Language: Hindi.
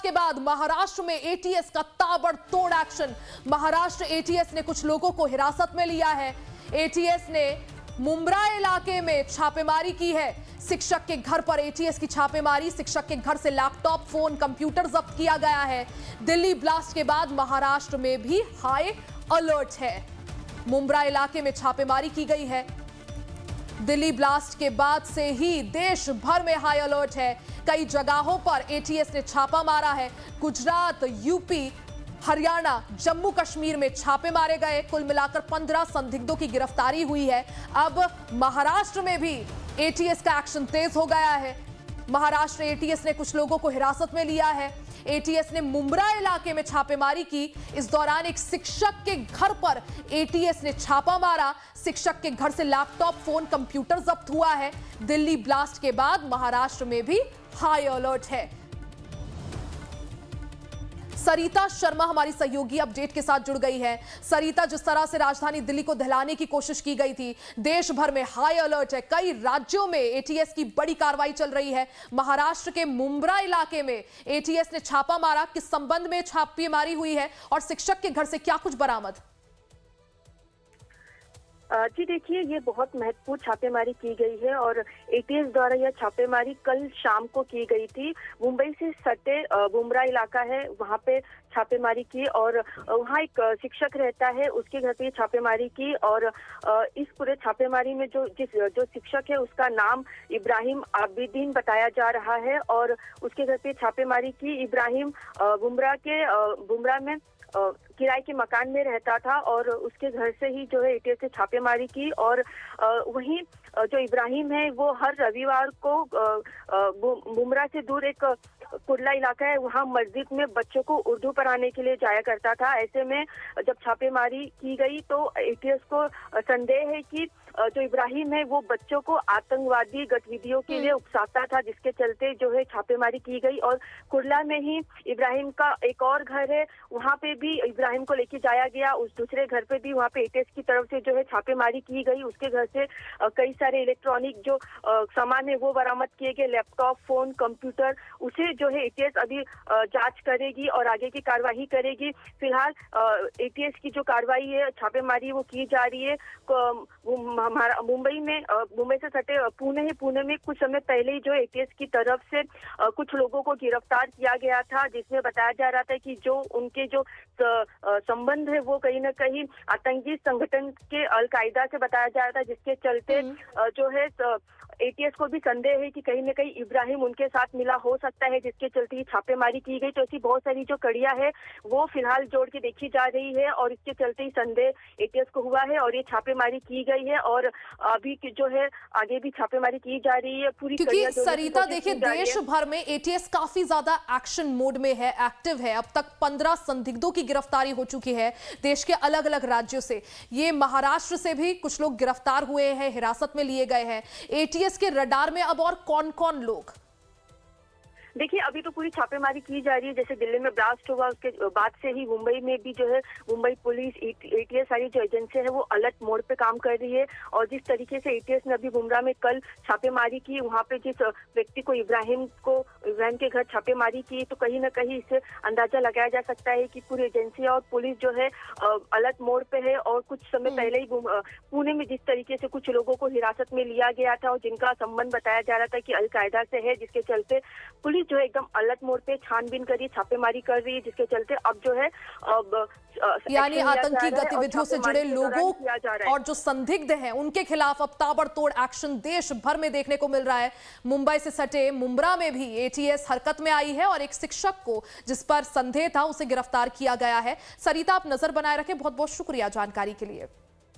के बाद महाराष्ट्र में एटीएस का ताबड़तोड़ एक्शन। महाराष्ट्र एटीएस ने कुछ लोगों को हिरासत में लिया है। एटीएस ने मुंब्रा इलाके में छापेमारी की है। शिक्षक के घर पर एटीएस की छापेमारी, शिक्षक के घर से लैपटॉप, फोन, कंप्यूटर जब्त किया गया है। दिल्ली ब्लास्ट के बाद महाराष्ट्र में भी हाई अलर्ट है। मुंब्रा इलाके में छापेमारी की गई है। दिल्ली ब्लास्ट के बाद से ही देश भर में हाई अलर्ट है। कई जगहों पर एटीएस ने छापा मारा है। गुजरात, यूपी, हरियाणा, जम्मू कश्मीर में छापे मारे गए। कुल मिलाकर 15 संदिग्धों की गिरफ्तारी हुई है। अब महाराष्ट्र में भी एटीएस का एक्शन तेज हो गया है। महाराष्ट्र एटीएस ने कुछ लोगों को हिरासत में लिया है। एटीएस ने मुंब्रा इलाके में छापेमारी की। इस दौरान एक शिक्षक के घर पर एटीएस ने छापा मारा। शिक्षक के घर से लैपटॉप, फोन, कंप्यूटर जब्त हुआ है। दिल्ली ब्लास्ट के बाद महाराष्ट्र में भी हाई अलर्ट है। सरिता शर्मा हमारी सहयोगी अपडेट के साथ जुड़ गई है। सरिता, जिस तरह से राजधानी दिल्ली को दहलाने की कोशिश की गई थी, देश भर में हाई अलर्ट है। कई राज्यों में एटीएस की बड़ी कार्रवाई चल रही है। महाराष्ट्र के मुंब्रा इलाके में एटीएस ने छापा मारा। किस संबंध में छापेमारी हुई है और शिक्षक के घर से क्या कुछ बरामद? जी देखिए, ये बहुत महत्वपूर्ण छापेमारी की गई है और एटीएस द्वारा यह छापेमारी कल शाम को की गई थी। मुंबई से सटे मुंब्रा इलाका है, वहाँ पे छापेमारी की और वहाँ एक शिक्षक रहता है, उसके घर पे छापेमारी की। और इस पूरे छापेमारी में जो शिक्षक है उसका नाम इब्राहिम आबिदीन बताया जा रहा है और उसके घर पे छापेमारी की। इब्राहिम मुंब्रा में किराए के मकान में रहता था और उसके घर से ही जो है एटीएस से छापेमारी की। और वहीं जो इब्राहिम है वो हर रविवार को मुंब्रा से दूर एक कुर्ला इलाका है, वहाँ मस्जिद में बच्चों को उर्दू पढ़ाने के लिए जाया करता था। ऐसे में जब छापेमारी की गई तो एटीएस को संदेह है कि जो इब्राहिम है वो बच्चों को आतंकवादी गतिविधियों के लिए उकसाता था, जिसके चलते जो है छापेमारी की गई। और कुर्ला में ही इब्राहिम का एक और घर है, वहाँ पे भी इब्राहिम को लेके जाया गया। उस दूसरे घर पे भी वहाँ पे एटीएस की तरफ से जो है छापेमारी की गई। उसके घर से कई सारे इलेक्ट्रॉनिक जो सामान है वो बरामद किए गए, लैपटॉप, फोन, कंप्यूटर। उसे जो है एटीएस अभी जांच करेगी और आगे की कार्यवाही करेगी। फिलहाल एटीएस की जो कार्रवाई है, छापेमारी, वो की जा रही है। मुंबई से सटे पुणे में कुछ समय पहले ही जो एटीएस की तरफ से कुछ लोगों को गिरफ्तार किया गया था, जिसमें बताया जा रहा था कि जो उनके जो संबंध है वो कहीं न कहीं आतंकी संगठन के अल-कायदा से बताया जा रहा था, जिसके चलते जो है एटीएस को भी संदेह है कि कहीं न कहीं इब्राहिम उनके साथ मिला हो सकता है, जिसके चलते ही छापेमारी की गई। तो ऐसी बहुत सारी जो कड़ियां है वो फिलहाल जोड़ के देखी जा रही है और इसके चलते ही संदेह एटीएस को हुआ है और ये छापेमारी की गई है। और अभी जो है आगे भी छापेमारी की जा रही है पूरी। क्योंकि सरिता देखिए, देश भर में एटीएस काफी ज्यादा एक्शन मोड में है, एक्टिव है। अब तक 15 संदिग्धों की गिरफ्तारी हो चुकी है देश के अलग अलग राज्यों से। ये महाराष्ट्र से भी कुछ लोग गिरफ्तार हुए हैं, हिरासत में लिए गए हैं। एटीएस के रडार में अब और कौन कौन लोग? देखिए, अभी तो पूरी छापेमारी की जा रही है। जैसे दिल्ली में ब्लास्ट हुआ उसके बाद से ही मुंबई में भी जो है मुंबई पुलिस, एटीएस, सारी जो एजेंसी है वो अलर्ट मोड पे काम कर रही है। और जिस तरीके से एटीएस ने अभी मुंब्रा में कल छापेमारी की, वहाँ पे जिस व्यक्ति को इब्राहिम के घर छापेमारी की, तो कहीं ना कहीं इससे अंदाजा लगाया जा सकता है कि पूरी एजेंसी और पुलिस जो है अलर्ट मोड पे है। और कुछ समय पहले ही पुणे में जिस तरीके से कुछ लोगों को हिरासत में लिया गया था और जिनका संबंध बताया जा रहा था कि अल-कायदा से है, जिसके चलते पुलिस जो है एकदम अलर्ट मोड पे छानबीन कर रही है, छापेमारी कर रही है, जिसके चलते अब जो है यानी आतंकी गतिविधियों से जुड़े लोगों और जो संदिग्ध हैं उनके खिलाफ अब ताबड़तोड़ एक्शन देश भर में देखने को मिल रहा है। मुंबई से सटे मुंब्रा में भी एटीएस हरकत में आई है और एक शिक्षक को जिस पर संदेह था उसे गिरफ्तार किया गया है। सरिता, आप नजर बनाए रखें। बहुत बहुत शुक्रिया जानकारी के लिए।